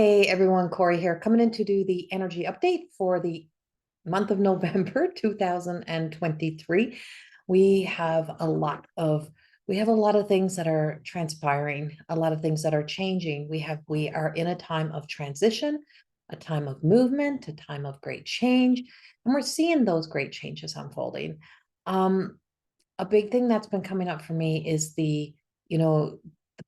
Hey everyone, Corrie here, coming in to do the energy update for the month of November 2023. We have a lot of things that are transpiring, a lot of things that are changing. We are in a time of transition, a time of movement, a time of great change, and we're seeing those great changes unfolding. A big thing that's been coming up for me is the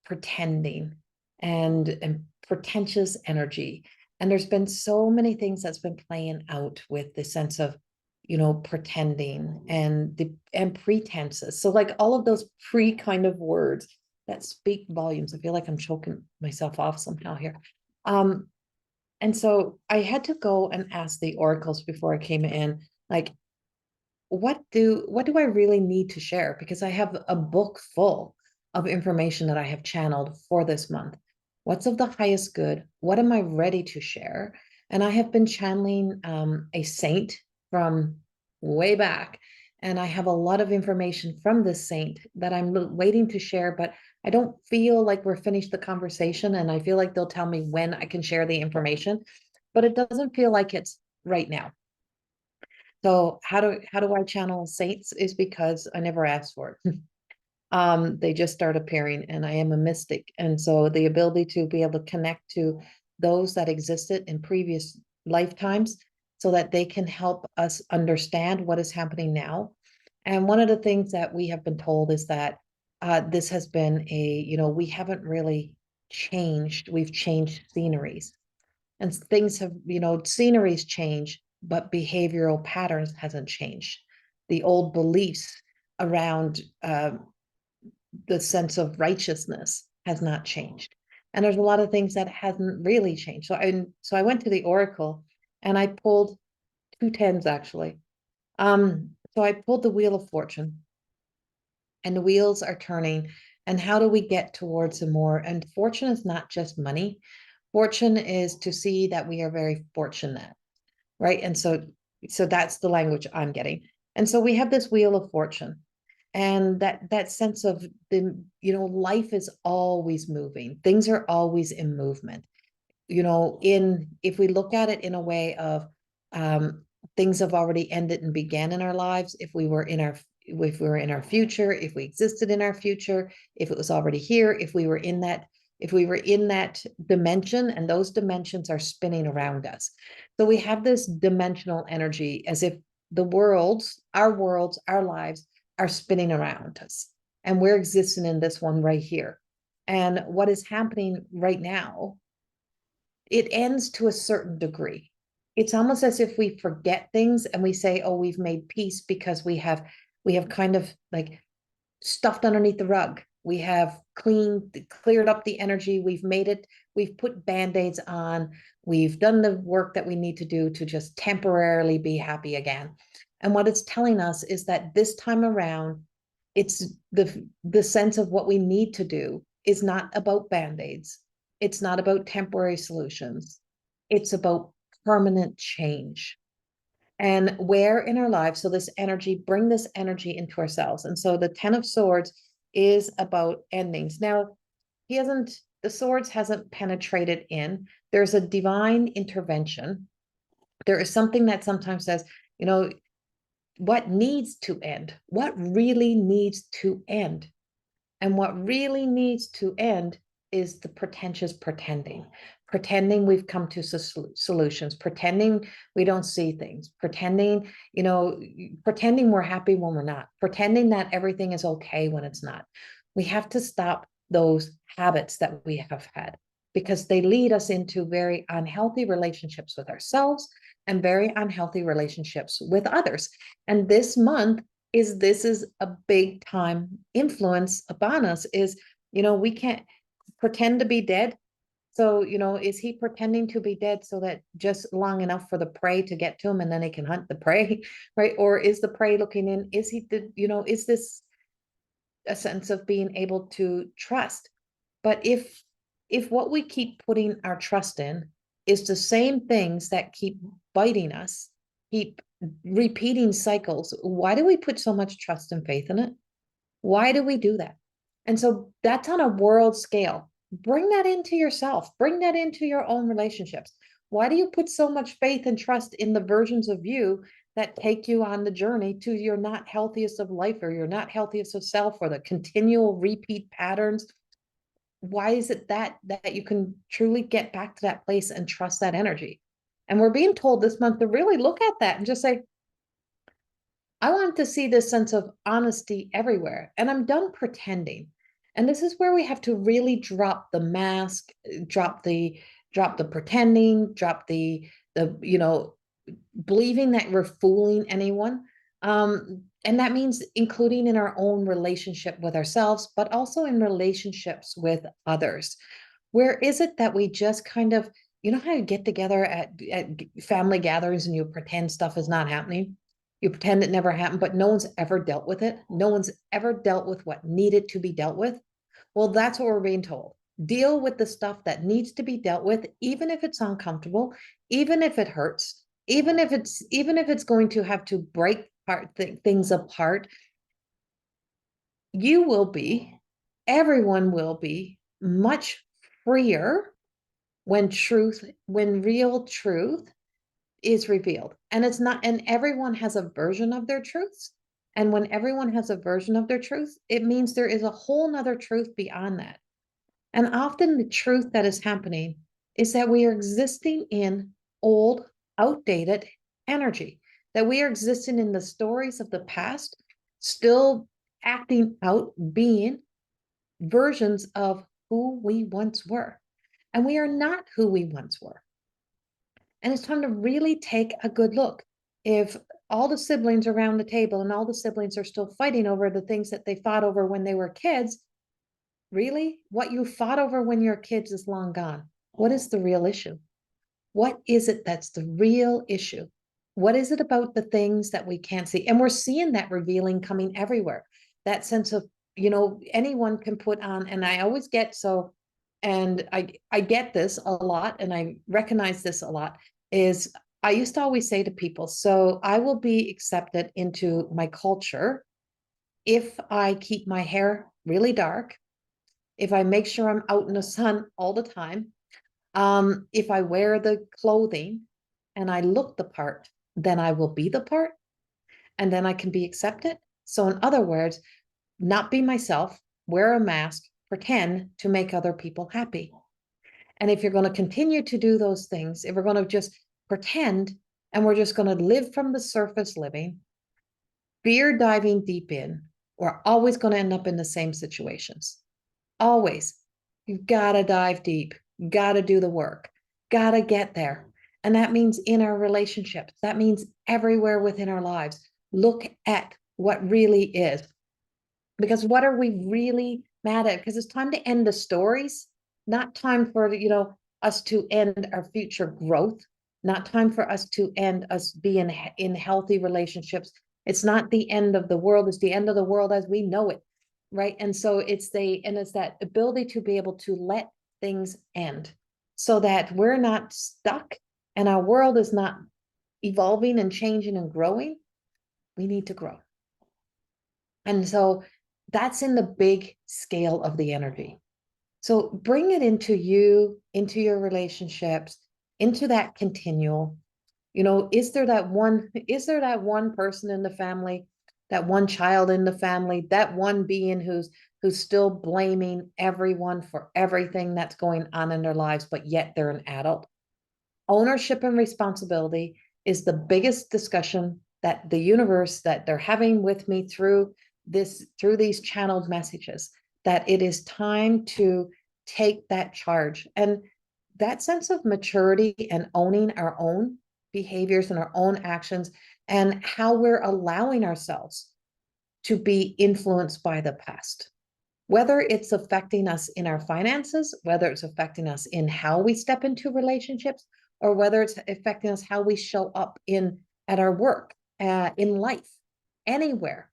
pretending and pretentious energy. And there's been so many things that's been playing out with the sense of, pretending and pretenses. So like all of those pre kind of words that speak volumes. I feel like I'm choking myself off somehow here. Um, and so I had to go and ask the oracles before I came in, like, what do I really need to share? Because I have a book full of information that I have channeled for this month. What's of the highest good? What am I ready to share? And I have been channeling a saint from way back, and I have a lot of information from this saint that I'm waiting to share, but I don't feel like we're finished the conversation, and I feel like they'll tell me when I can share the information, but it doesn't feel like it's right now. So how do I channel saints is because I never asked for it. They just start appearing, and I am a mystic. And so the ability to be able to connect to those that existed in previous lifetimes so that they can help us understand what is happening now. And one of the things that we have been told is that this has been we haven't really changed. We've changed sceneries, and things have, sceneries change, but behavioral patterns hasn't changed. The old beliefs around the sense of righteousness has not changed, and there's a lot of things that hasn't really changed. So I went to the oracle, and I pulled two tens actually. So I pulled the wheel of fortune, and the wheels are turning. And how do we get towards a more, and fortune is not just money. Fortune is to see that we are very fortunate, right? And so that's the language I'm getting. And so we have this wheel of fortune, and that sense of life is always moving. Things are always in movement. In if we look at it in a way of things have already ended and began in our lives, if we were in our future, if we existed in our future, if it was already here, if we were in that dimension, and those dimensions are spinning around us. So we have this dimensional energy as if our lives are spinning around us, and we're existing in this one right here. And what is happening right now, it ends to a certain degree. It's almost as if we forget things and we say, oh, we've made peace because we have kind of like stuffed underneath the rug. We have cleared up the energy. We've put band-aids on. We've done the work that we need to do to just temporarily be happy again. And what it's telling us is that this time around, it's the sense of what we need to do is not about band-aids. It's not about temporary solutions. It's about permanent change. And where in our lives, so bring this energy into ourselves. And so the 10 of Swords is about endings. Now, the swords hasn't penetrated in. There's a divine intervention. There is something that sometimes says, what needs to end? What really needs to end? And what really needs to end is the pretentious pretending we've come to solutions, pretending we don't see things, pretending we're happy when we're not, pretending that everything is okay when it's not. We have to stop those habits that we have had, because they lead us into very unhealthy relationships with ourselves and very unhealthy relationships with others. And this is a big time influence upon us. We can't pretend to be dead. So, is he pretending to be dead so that just long enough for the prey to get to him and then he can hunt the prey, right? Or is the prey looking in? Is this a sense of being able to trust? But if what we keep putting our trust in is the same things that keep biting us, keep repeating cycles, why do we put so much trust and faith in it? Why do we do that? And so that's on a world scale. Bring that into yourself, bring that into your own relationships. Why do you put so much faith and trust in the versions of you that take you on the journey to your not healthiest of life, or your not healthiest of self, or the continual repeat patterns? Why is it that you can truly get back to that place and trust that energy? And we're being told this month to really look at that and just say, I want to see this sense of honesty everywhere, and I'm done pretending. And this is where we have to really drop the mask, drop the pretending, drop the believing that we're fooling anyone. And that means including in our own relationship with ourselves, but also in relationships with others. Where is it that we just kind of, how you get together at family gatherings and you pretend stuff is not happening? You pretend it never happened, but no one's ever dealt with it. No one's ever dealt with what needed to be dealt with. Well, that's what we're being told. Deal with the stuff that needs to be dealt with, even if it's uncomfortable, even if it hurts, even if it's going to have to break things apart. You will be, everyone will be much freer when real truth is revealed. And it's not, and everyone has a version of their truths. And when everyone has a version of their truth, it means there is a whole nother truth beyond that. And often the truth that is happening is that we are existing in old, outdated energy, that we are existing in the stories of the past, still acting out, being versions of who we once were. And we are not who we once were. And it's time to really take a good look. If all the siblings around the table and all the siblings are still fighting over the things that they fought over when they were kids, really, what you fought over when you're kids is long gone. What is the real issue? What is it that's the real issue? What is it about the things that we can't see? And we're seeing that revealing coming everywhere. That sense of, anyone can put on, and I always get so, and I get this a lot, and I recognize this a lot, is I used to always say to people, so I will be accepted into my culture if I keep my hair really dark, if I make sure I'm out in the sun all the time, if I wear the clothing and I look the part, then I will be the part, and then I can be accepted. So in other words, not be myself, wear a mask, pretend to make other people happy. And if you're going to continue to do those things, if we're going to just pretend and we're just going to live from the surface living, fear diving deep in, we're always going to end up in the same situations. Always. You've got to dive deep, got to do the work, got to get there. And that means in our relationships, that means everywhere within our lives. Look at what really is. Because what are we really mad at? Because it's time to end the stories, not time for, us to end our future growth, not time for us to end us being in healthy relationships. It's not the end of the world, it's the end of the world as we know it. Right. And so it's that ability to be able to let things end so that we're not stuck and our world is not evolving and changing and growing. We need to grow. And so that's in the big scale of the energy. So bring it into you, into your relationships, into that continual. Is there that one person in the family, that one child in the family, that one being who's still blaming everyone for everything that's going on in their lives, but yet they're an adult? Ownership and responsibility is the biggest discussion that the universe, that they're having with me through these channeled messages, that it is time to take that charge. And that sense of maturity and owning our own behaviors and our own actions, and how we're allowing ourselves to be influenced by the past, whether it's affecting us in our finances, whether it's affecting us in how we step into relationships, or whether it's affecting us how we show up at our work, in life, anywhere.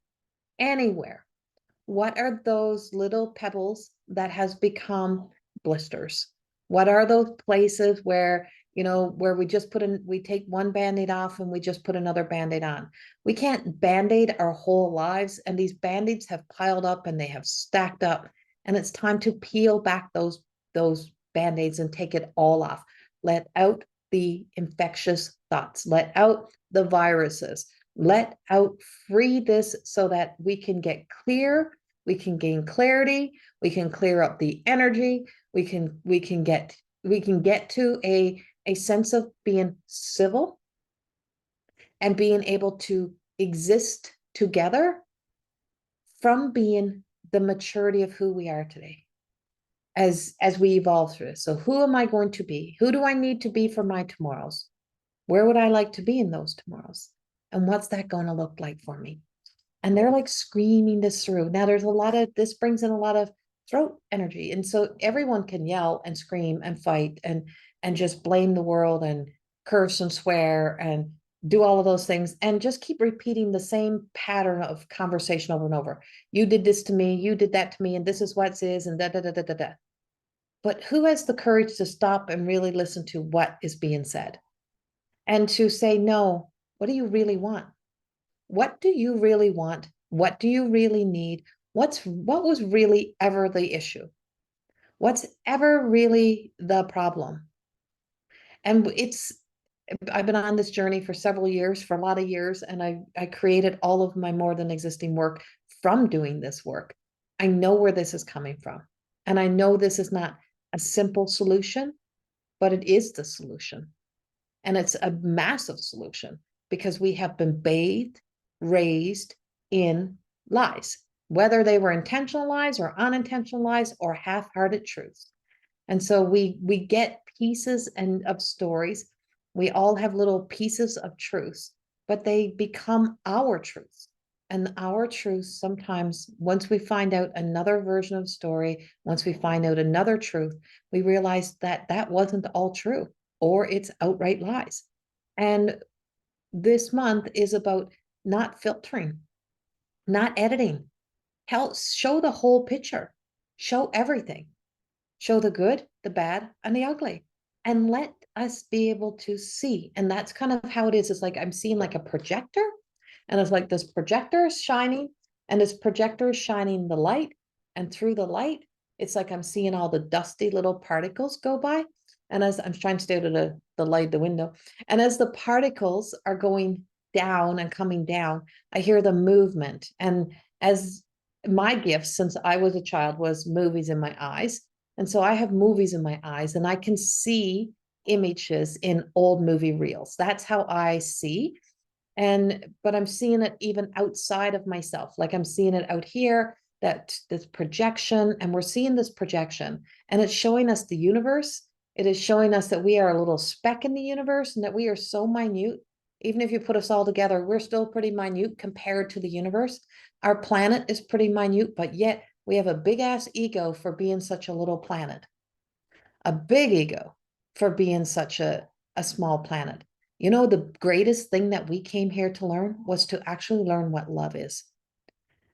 What are those little pebbles that has become blisters? What are those places where we take one band-aid off and we just put another band-aid on? We can't band-aid our whole lives, and these band-aids have piled up and they have stacked up, and it's time to peel back those those band-aids and take it all off. Let out the infectious thoughts, let out the viruses, let out, free this so that we can get clear, we can gain clarity, we can clear up the energy, we can get to a sense of being civil and being able to exist together from being the maturity of who we are today as we evolve through this. So who am I going to be? Who do I need to be for my tomorrows? Where would I like to be in those tomorrows? And what's that going to look like for me? And they're like screaming this through. Now there's a lot of, this brings in a lot of throat energy. And so everyone can yell and scream and fight and just blame the world and curse and swear and do all of those things and just keep repeating the same pattern of conversation over and over. You did this to me, you did that to me, and this is what it is, and da da da da da da. But who has the courage to stop and really listen to what is being said and to say, no, what do you really want? What do you really want? What do you really need? What was really ever the issue? What's ever really the problem? And I've been on this journey for several years, for a lot of years, and I created all of my more than existing work from doing this work. I know where this is coming from. And I know this is not a simple solution, but it is the solution. And it's a massive solution because we have been bathed, raised in lies, whether they were intentional lies or unintentional lies or half-hearted truths. And so we get pieces of stories. We all have little pieces of truths, but they become our truths. And our truths, sometimes, once we find out another version of story, once we find out another truth, we realize that that wasn't all true, or it's outright lies. And this month is about not filtering, not editing. Show the whole picture, show everything, show the good, the bad, and the ugly, and let us be able to see. And that's kind of how it is. It's like I'm seeing like a projector, and it's like this projector is shining, and this projector is shining the light, and through the light, it's like I'm seeing all the dusty little particles go by. And as I'm trying to stay out of the light, the window, and as the particles are going down and coming down, I hear the movement. And as my gift since I was a child was movies in my eyes. And so I have movies in my eyes and I can see images in old movie reels. That's how I see. But I'm seeing it even outside of myself. Like I'm seeing it out here, that this projection, and we're seeing this projection, and it's showing us the universe. It is showing us that we are a little speck in the universe and that we are so minute. Even if you put us all together, we're still pretty minute compared to the universe. Our planet is pretty minute, but yet we have a big ass ego for being such a little planet, a big ego for being such a small planet. You know, the greatest thing that we came here to learn was to actually learn what love is.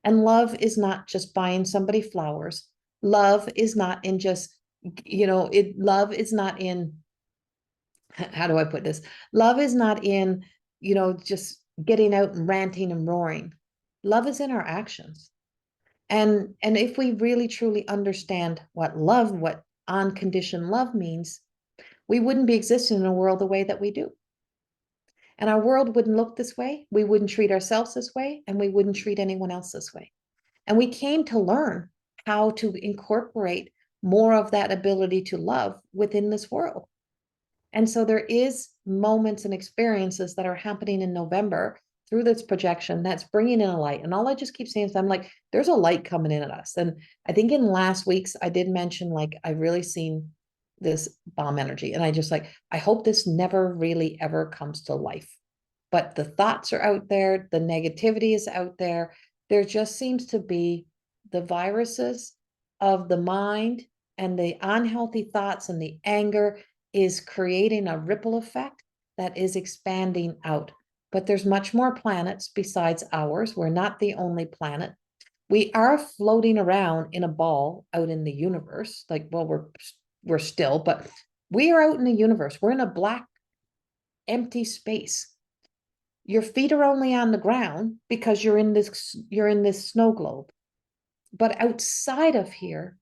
And love is not just buying somebody flowers. Love is not in just, love is not in, how do I put this? Love is not in, just getting out and ranting and roaring. Love is in our actions. And if we really truly understand what love, what unconditioned love means, we wouldn't be existing in a world the way that we do. And our world wouldn't look this way. We wouldn't treat ourselves this way, and we wouldn't treat anyone else this way. And we came to learn how to incorporate more of that ability to love within this world. And so there is moments and experiences that are happening in November through this projection that's bringing in a light. And all I just keep saying is I'm like, there's a light coming in at us. And I think in last week's, I did mention, like, I've really seen this bomb energy. And I just like, I hope this never really ever comes to life. But the thoughts are out there. The negativity is out there. There just seems to be the viruses of the mind and the unhealthy thoughts and the anger is creating a ripple effect that is expanding out. But there's much more planets besides ours. We're not the only planet. We are floating around in a ball out in the universe. Like, well, we're still, but we are out in the universe. We're in a black, empty space. Your feet are only on the ground because you're in this snow globe. But outside of here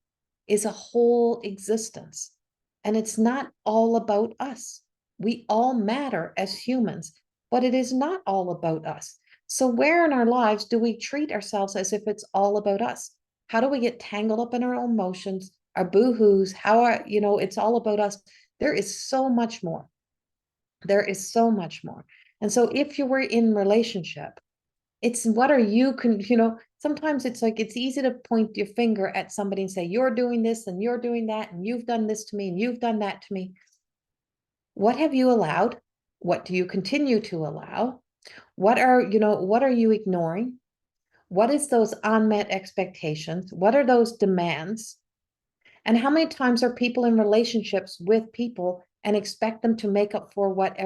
is a whole existence. And it's not all about us. We all matter as humans, but it is not all about us. So where in our lives do we treat ourselves as if it's all about us? How do we get tangled up in our emotions, our boo-hoos? It's all about us. There is so much more. There is so much more. And so if you were in relationship, it's what are you sometimes it's like it's easy to point your finger at somebody and say, you're doing this and you're doing that, and you've done this to me and you've done that to me. What have you allowed? What do you continue to allow? What are you ignoring? What is those unmet expectations? What are those demands? And how many times are people in relationships with people and expect them to make up for what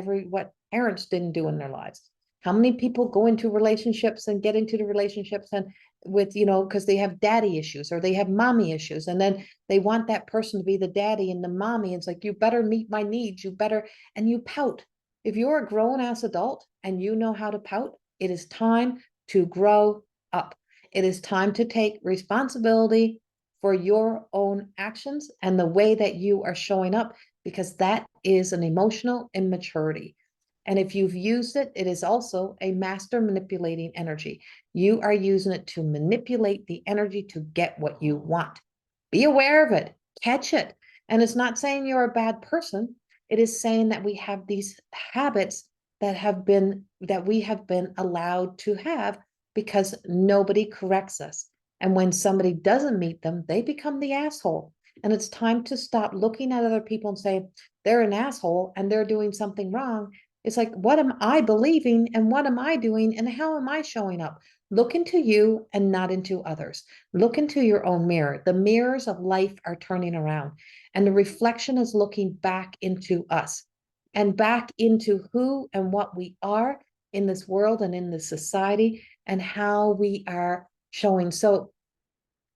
parents didn't do in their lives? How many people go into relationships and get into the relationships and with, because they have daddy issues or they have mommy issues, and then they want that person to be the daddy and the mommy. And it's like, you better meet my needs, and you pout. If you're a grown ass adult and you know how to pout, it is time to grow up. It is time to take responsibility for your own actions and the way that you are showing up, because that is an emotional immaturity. And if you've used it, it is also a master manipulating energy. You are using it to manipulate the energy to get what you want. Be aware of it, catch it. And it's not saying you're a bad person. It is saying that we have these habits that we have been allowed to have because nobody corrects us. And when somebody doesn't meet them, they become the asshole. And it's time to stop looking at other people and say, they're an asshole and they're doing something wrong. It's like, what am I believing and what am I doing and how am I showing up? Look into you and not into others. Look into your own mirror. The mirrors of life are turning around, and the reflection is looking back into us and back into who and what we are in this world and in this society and how we are showing. So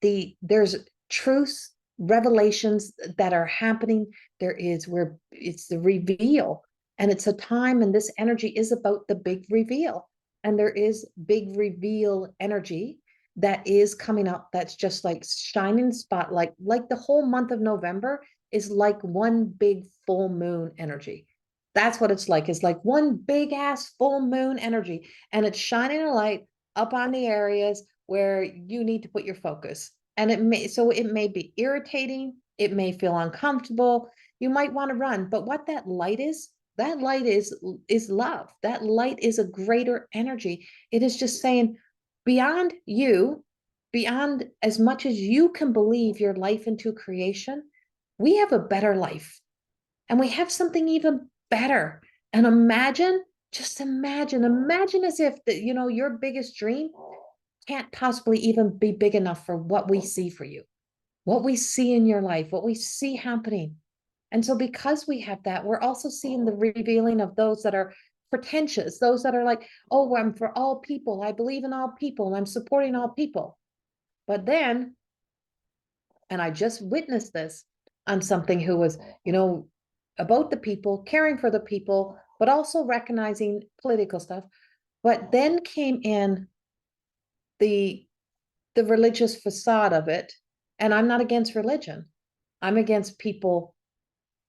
there's truths, revelations that are happening. It's the reveal, and it's a time, and this energy is about the big reveal. And there is big reveal energy that is coming up. That's just like shining spotlight. Like the whole month of November is like one big full moon energy. That's what it's like. It's like one big ass full moon energy, and it's shining a light up on the areas where you need to put your focus. And it may be irritating, it may feel uncomfortable, you might want to run, but what that light is love. That light is a greater energy. It is just saying, beyond you, beyond as much as you can believe your life into creation, we have a better life and we have something even better. And just imagine as if your biggest dream can't possibly even be big enough for what we see for you, what we see in your life, what we see happening. And so because we have that, we're also seeing the revealing of those that are pretentious, those that are like, oh, I'm for all people, I believe in all people, and I'm supporting all people. But then, and I just witnessed this on something who was, about the people, caring for the people, but also recognizing political stuff. But then came in the religious facade of it. And I'm not against religion. I'm against people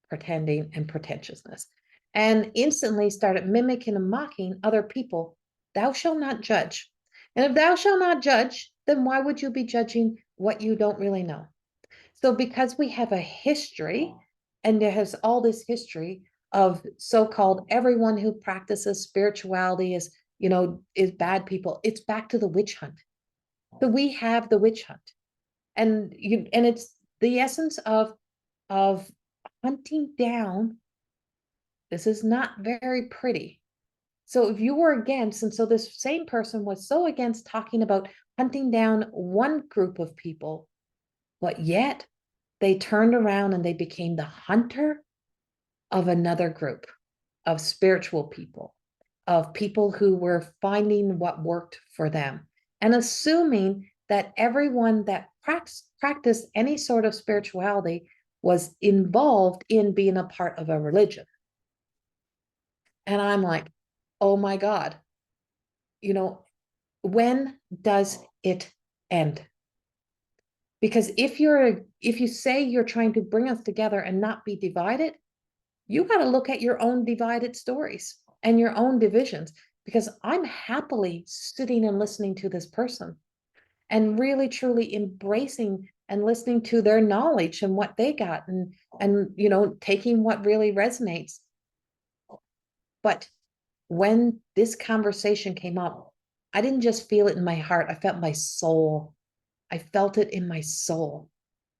pretending and pretentiousness. And instantly started mimicking and mocking other people. Thou shalt not judge. And if thou shalt not judge, then why would you be judging what you don't really know? So because we have a history, and there has all this history of so-called everyone who practices spirituality is bad people. It's back to the witch hunt. So we have the witch hunt, and it's the essence of hunting down. This is not very pretty. So if you were against, and so this same person was so against talking about hunting down one group of people, but yet they turned around and they became the hunter of another group of spiritual people, of people who were finding what worked for them and assuming that everyone that practiced any sort of spirituality was involved in being a part of a religion. And I'm like, oh my God, when does it end? Because if you say you're trying to bring us together and not be divided, you got to look at your own divided stories and your own divisions, because I'm happily sitting and listening to this person and really truly embracing and listening to their knowledge and what they got, and taking what really resonates. But when this conversation came up, I didn't just feel it in my heart, I felt my soul. I felt it in my soul.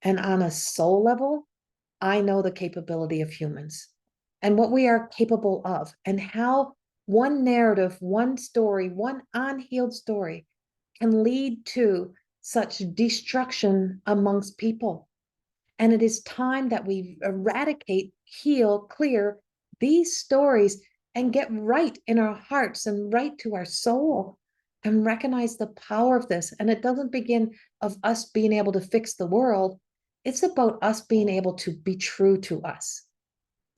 And on a soul level, I know the capability of humans and what we are capable of, and how one narrative, one story, one unhealed story can lead to such destruction amongst people. And it is time that we eradicate, heal, clear these stories and get right in our hearts and right to our soul and recognize the power of this. And it doesn't begin of us being able to fix the world. It's about us being able to be true to us.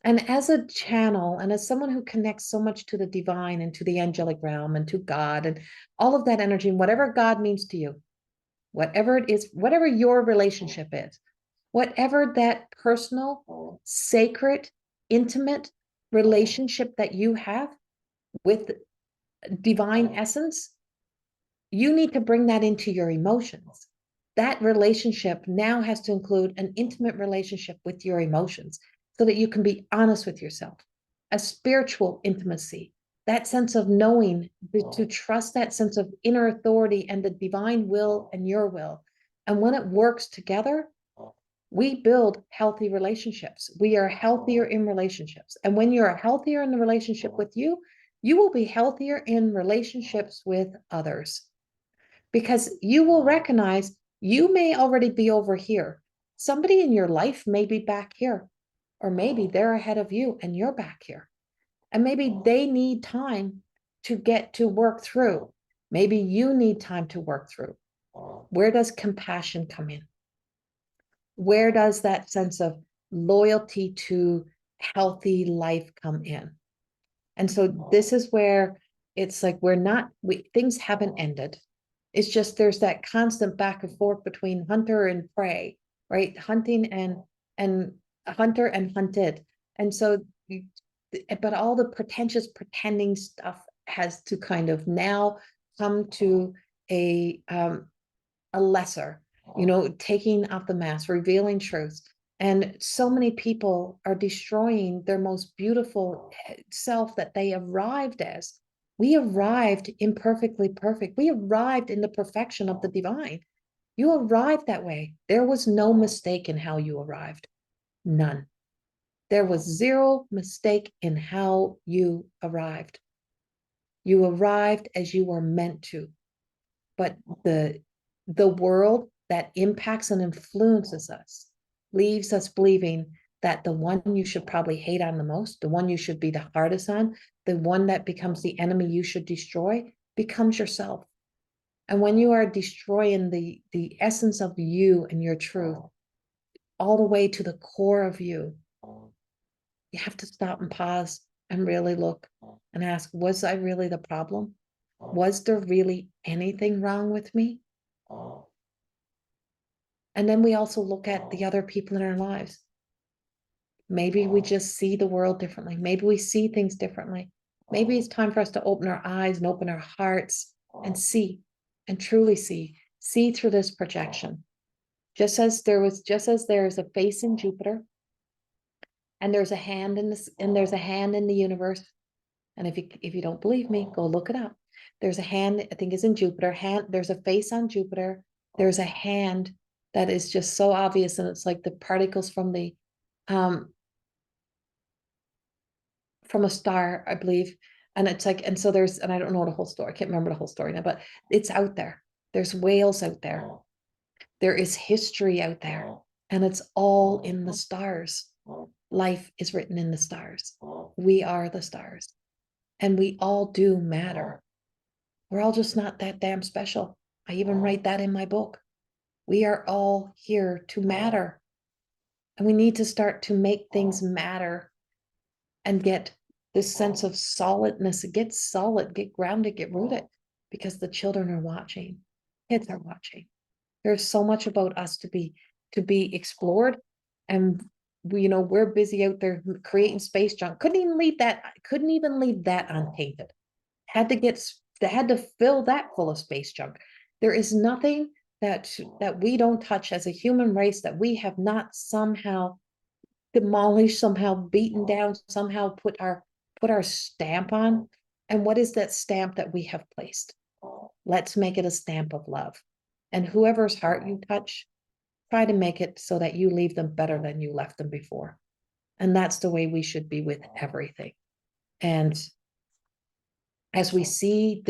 And as a channel and as someone who connects so much to the divine and to the angelic realm and to God and all of that energy, and whatever God means to you, whatever it is, whatever your relationship is, whatever that personal, sacred, intimate relationship that you have with divine essence, you need to bring that into your emotions. That relationship now has to include an intimate relationship with your emotions so that you can be honest with yourself, a spiritual intimacy, that sense of knowing, to trust that sense of inner authority and the divine will and your will. And when it works together, we build healthy relationships. We are healthier in relationships. And when you're healthier in the relationship with you, you will be healthier in relationships with others, because you will recognize you may already be over here. Somebody in your life may be back here, or maybe they're ahead of you and you're back here. And maybe they need time to get to work through. Maybe you need time to work through. Where does compassion come in? Where does that sense of loyalty to healthy life come in? And so this is where it's like things haven't ended. It's just there's that constant back and forth between hunter and prey, right? Hunting and hunter and hunted. And so, but all the pretentious pretending stuff has to kind of now come to a lesser, taking off the mask, revealing truths. And so many people are destroying their most beautiful self that they arrived as. We arrived imperfectly perfect. We arrived in the perfection of the divine. You arrived that way. There was no mistake in how you arrived. None. There was zero mistake in how you arrived. You arrived as you were meant to. But the world that impacts and influences us leaves us believing that the one you should probably hate on the most, the one you should be the hardest on, the one that becomes the enemy you should destroy, becomes yourself. And when you are destroying the essence of you and your truth all the way to the core of you, you have to stop and pause and really look and ask, was I really the problem? Was there really anything wrong with me? And then we also look at the other people in our lives. Maybe we just see the world differently. Maybe we see things differently. Maybe it's time for us to open our eyes and open our hearts and see and truly see through this projection. Just as there is a face in Jupiter, and there's a hand in this, and there's a hand in the universe. And if you don't believe me, go look it up. There's a hand, I think is in Jupiter. There's a face on Jupiter. There's a hand that is just so obvious, and it's like the particles from a star, I believe. And it's like, and so and I don't know the whole story. I can't remember the whole story now, but it's out there. There's whales out there. There is history out there, and it's all in the stars. Life is written in the stars. We are the stars, and we all do matter. We're all just not that damn special. I even write that in my book. We are all here to matter. And we need to start to make things matter and get this sense of solidness. Get solid, get grounded, get rooted, because the children are watching. Kids are watching. There's so much about us to be explored, and we're busy out there creating space junk. Couldn't even leave that untainted. Had to fill that full of space junk. There is nothing that we don't touch as a human race that we have not somehow demolished, somehow beaten down, somehow put our stamp on. And what is that stamp that we have placed? Let's make it a stamp of love. And whoever's heart you touch, try to make it so that you leave them better than you left them before. And that's the way we should be with everything. And as we see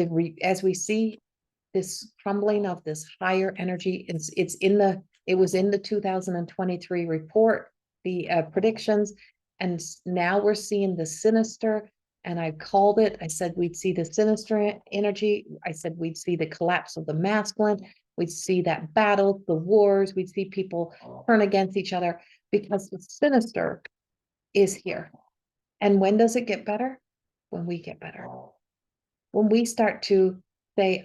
this crumbling of this higher energy, it was in the 2023 report, the predictions, and now we're seeing the sinister. And I called it. I said we'd see the sinister energy. I said we'd see the collapse of the masculine. We'd see that battle, the wars. We'd see people turn against each other because the sinister is here. And when does it get better? When we get better. When we start to say,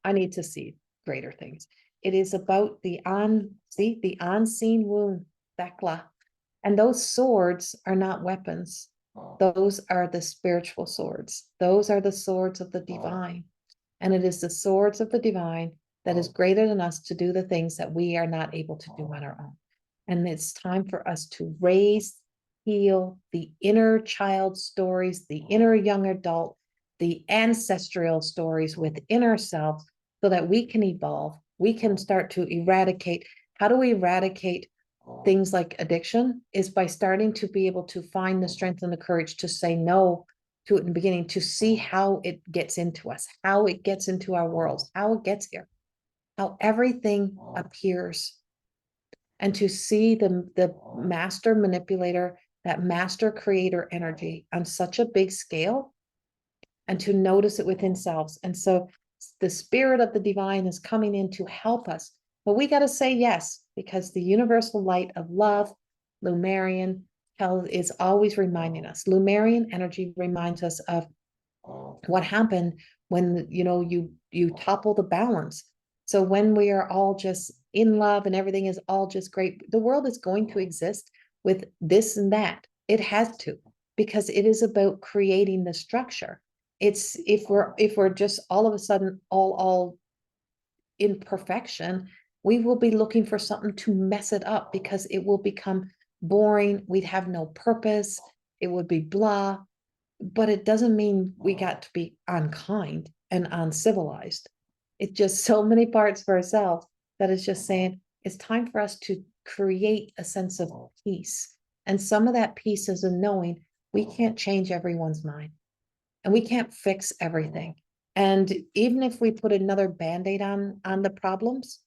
I need to see greater things. It is about the unseen wound, Thekla. And those swords are not weapons. Those are the spiritual swords. Those are the swords of the divine. And it is the swords of the divine that is greater than us to do the things that we are not able to do on our own. And it's time for us to heal the inner child stories, the inner young adult, the ancestral stories within ourselves, so that we can evolve. We can start to eradicate. How do we eradicate things like addiction? Is by starting to be able to find the strength and the courage to say no to it in the beginning, to see how it gets into us, how it gets into our worlds, how it gets here, how everything appears, and to see the master manipulator, that master creator energy on such a big scale, and to notice it within selves. And so the spirit of the divine is coming in to help us. But we got to say yes, because the universal light of love, Lumerian, is always reminding us. Lumerian energy reminds us of what happened when you topple the balance. So when we are all just in love and everything is all just great, the world is going to exist with this and that. It has to, because it is about creating the structure. It's if we're just all of a sudden all in perfection, we will be looking for something to mess it up, because it will become boring. We'd have no purpose. It would be blah. But it doesn't mean we got to be unkind and uncivilized. It's just so many parts for ourselves that it's just saying it's time for us to create a sense of peace. And some of that peace is in knowing we can't change everyone's mind, and we can't fix everything. And even if we put another Band-Aid on the problems,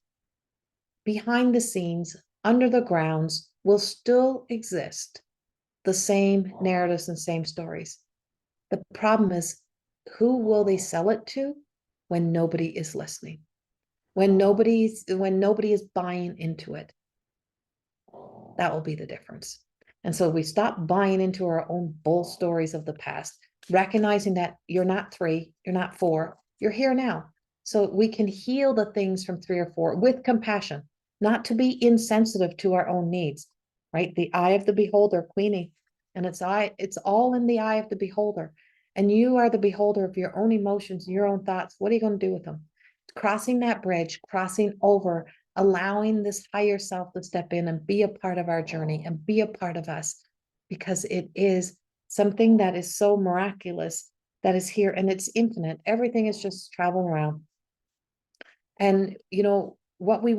behind the scenes, under the grounds, will still exist the same narratives and same stories. The problem is, who will they sell it to when nobody is listening? When nobody is buying into it? That will be the difference. And so we stop buying into our own bull stories of the past, recognizing that you're not 3, you're not 4, you're here now. So we can heal the things from 3 or 4 with compassion, not to be insensitive to our own needs, right? The eye of the beholder, Queenie, and it's all in the eye of the beholder. And you are the beholder of your own emotions, your own thoughts. What are you going to do with them? Crossing that bridge, crossing over, allowing this higher self to step in and be a part of our journey and be a part of us, because it is something that is so miraculous that is here, and it's infinite. Everything is just traveling around. And what do we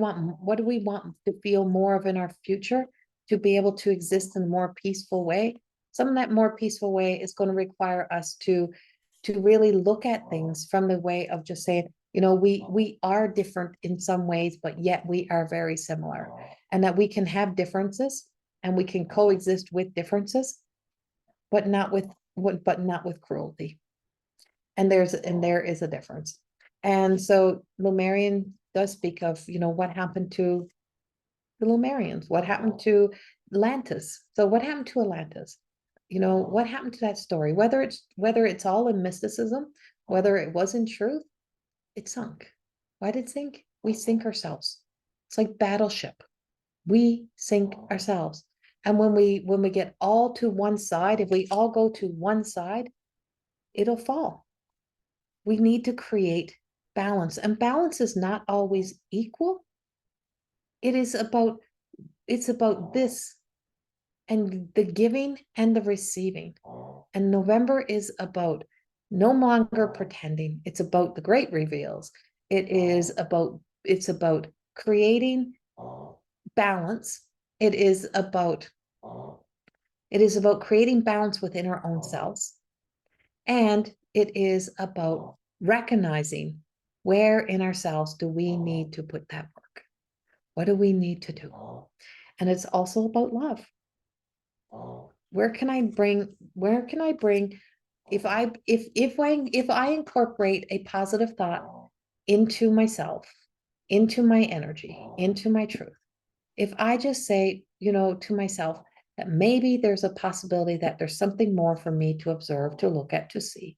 want to feel more of in our future, to be able to exist in a more peaceful way? Some of that more peaceful way is going to require us to really look at things from the way of just saying, we are different in some ways, but yet we are very similar, and that we can have differences and we can coexist with differences, but not with cruelty. And there is a difference. And so Lumerian does speak of, what happened to the Lumerians, what happened to Atlantis. So what happened to Atlantis? What happened to that story? Whether it's all in mysticism, whether it was in truth, it sunk. Why did it sink? We sink ourselves. It's like battleship. We sink ourselves. And when we get all to one side, if we all go to one side, it'll fall. We need to create balance. And balance is not always equal. It's about this and the giving and the receiving. And November is about no longer pretending. It's about the great reveals. It's about creating balance. It is about creating balance within our own selves. And it is about recognizing where in ourselves do we need to put that work? What do we need to do? And it's also about love. Where can I bring if I incorporate a positive thought into myself, into my energy, into my truth, if I just say, to myself that maybe there's a possibility that there's something more for me to observe, to look at, to see.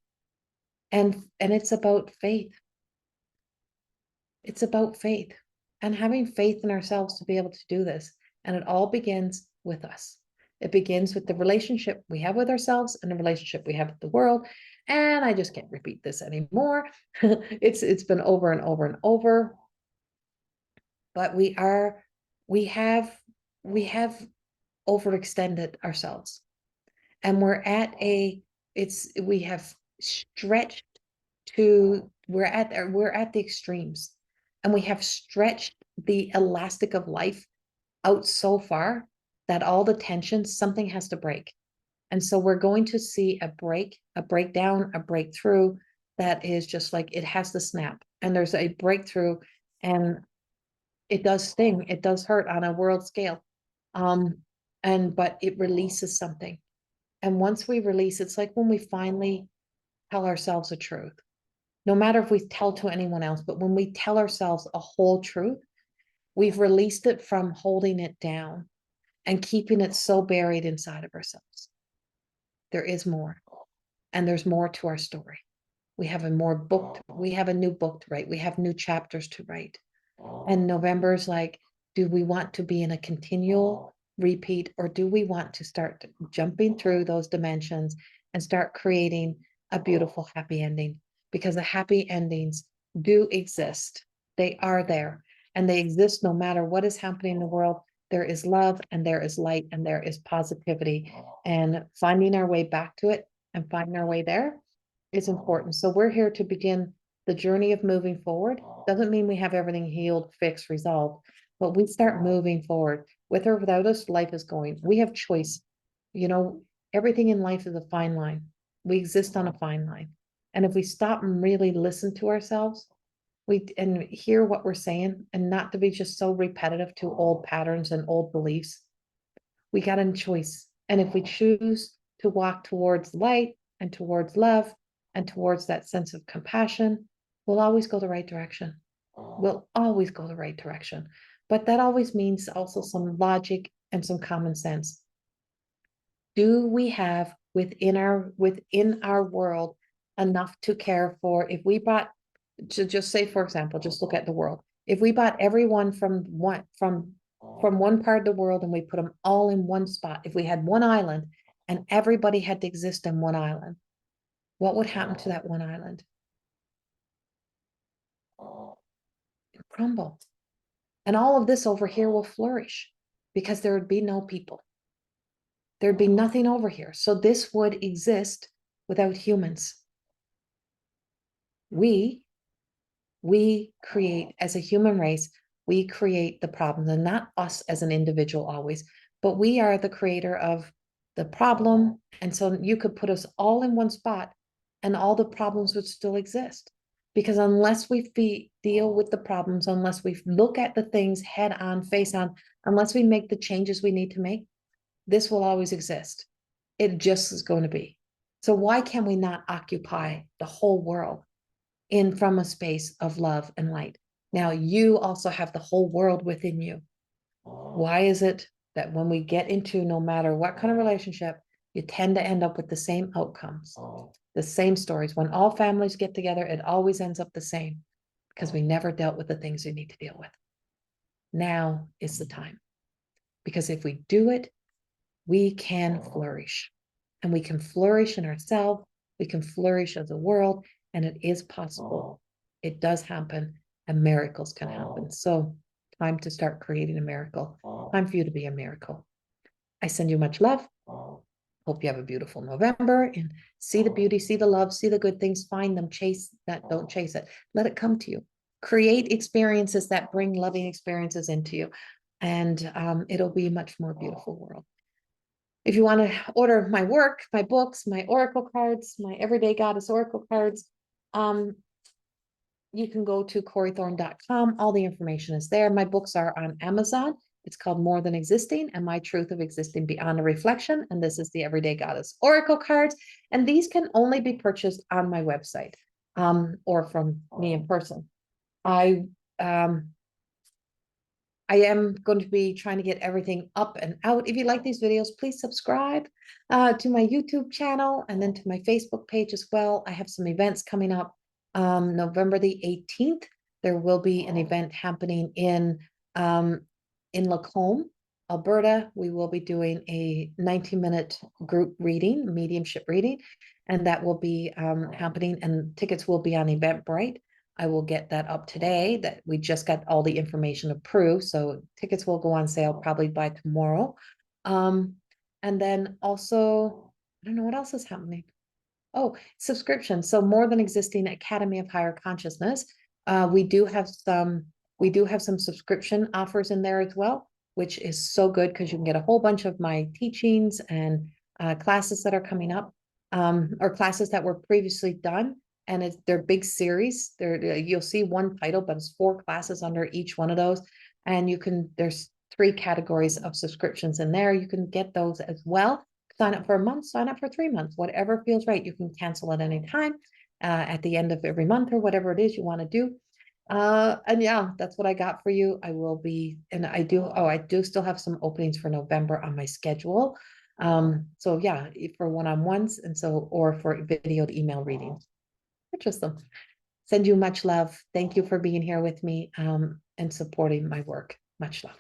And it's about faith. It's about faith and having faith in ourselves to be able to do this. And it all begins with us. It begins with the relationship we have with ourselves and the relationship we have with the world. And I just can't repeat this anymore. It's been over and over and over. But we have overextended ourselves. And we're at the extremes, and we have stretched the elastic of life out so far that all the tension, something has to break. And so we're going to see a breakdown, a breakthrough that is just like it has to snap. And there's a breakthrough, and it does sting, it does hurt on a world scale. But it releases something. And once we release, it's like when we finally tell ourselves the truth. No matter if we tell to anyone else, but when we tell ourselves a whole truth, we've released it from holding it down and keeping it so buried inside of ourselves. There is more, and there's more to our story. We have a new book to write. We have new chapters to write. And November's like, do we want to be in a continual repeat, or do we want to start jumping through those dimensions and start creating a beautiful happy ending? Because the happy endings do exist. They are there, and they exist no matter what is happening in the world. There is love, and there is light, and there is positivity, and finding our way back to it and finding our way there is important. So we're here to begin the journey of moving forward. Doesn't mean we have everything healed, fixed, resolved, but we start moving forward. With or without us, life is going. We have choice. Everything in life is a fine line. We exist on a fine line. And if we stop and really listen to ourselves, and hear what we're saying, and not to be just so repetitive to old patterns and old beliefs, we got a choice. And if we choose to walk towards light and towards love and towards that sense of compassion, we'll always go the right direction. We'll always go the right direction. But that always means also some logic and some common sense. Do we have within our world enough to care for? If we brought, to just say, for example, just look at the world. If we brought everyone from one part of the world and we put them all in one spot, if we had one island and everybody had to exist in one island, what would happen to that one island? It would crumble. And all of this over here will flourish because there would be no people. There'd be nothing over here. So this would exist without humans. We create, as a human race, we create the problems, and not us as an individual always, but we are the creator of the problem. And so you could put us all in one spot and all the problems would still exist. Because unless we deal with the problems, unless we look at the things head on, face on, unless we make the changes we need to make, this will always exist. It just is going to be. So why can we not occupy the whole world from a space of love and light? Now you also have the whole world within you. Why is it that when we get into, no matter what kind of relationship, you tend to end up with the same outcomes, the same stories? When all families get together, it always ends up the same, because we never dealt with the things we need to deal with. now is the time. Because if we do it, we can flourish. And we can flourish in ourselves, we can flourish as a world, and it is possible. It does happen, and miracles can happen. So, time to start creating a miracle. Time for you to be a miracle. I send you much love. Hope you have a beautiful November and see the beauty, see the love, see the good things, find them, chase that, don't chase it. Let it come to you. Create experiences that bring loving experiences into you, and it'll be a much more beautiful world. If you want to order my work, my books, my oracle cards, my Everyday Goddess oracle cards, you can go to corriethorne.com. All the information is there. My books are on Amazon. It's called More Than Existing and My Truth of Existing Beyond a Reflection. And this is the Everyday Goddess oracle cards. And these can only be purchased on my website or from me in person. I am going to be trying to get everything up and out. If you like these videos, please subscribe to my YouTube channel and then to my Facebook page as well. I have some events coming up. November the 18th, there will be an event happening in Lacombe, Alberta. We will be doing a 90-minute group reading, mediumship reading, and that will be happening, and tickets will be on Eventbrite. I will get that up today, that we just got all the information approved. So tickets will go on sale probably by tomorrow. And then also, I don't know what else is happening. Oh, subscription. So More Than Existing Academy of Higher Consciousness. We do have some subscription offers in there as well, which is so good because you can get a whole bunch of my teachings and classes that are coming up, or classes that were previously done. And they're big series. You'll see one title, but it's 4 classes under each one of those. And there's 3 categories of subscriptions in there. You can get those as well. Sign up for a month, sign up for 3 months, whatever feels right. You can cancel at any time at the end of every month or whatever it is you want to do. And yeah, that's what I got for you. I will be, and I do still have some openings for November on my schedule. So yeah, for one-on-ones or for video to email readings. Purchase them. Send you much love. Thank you for being here with me and supporting my work. Much love.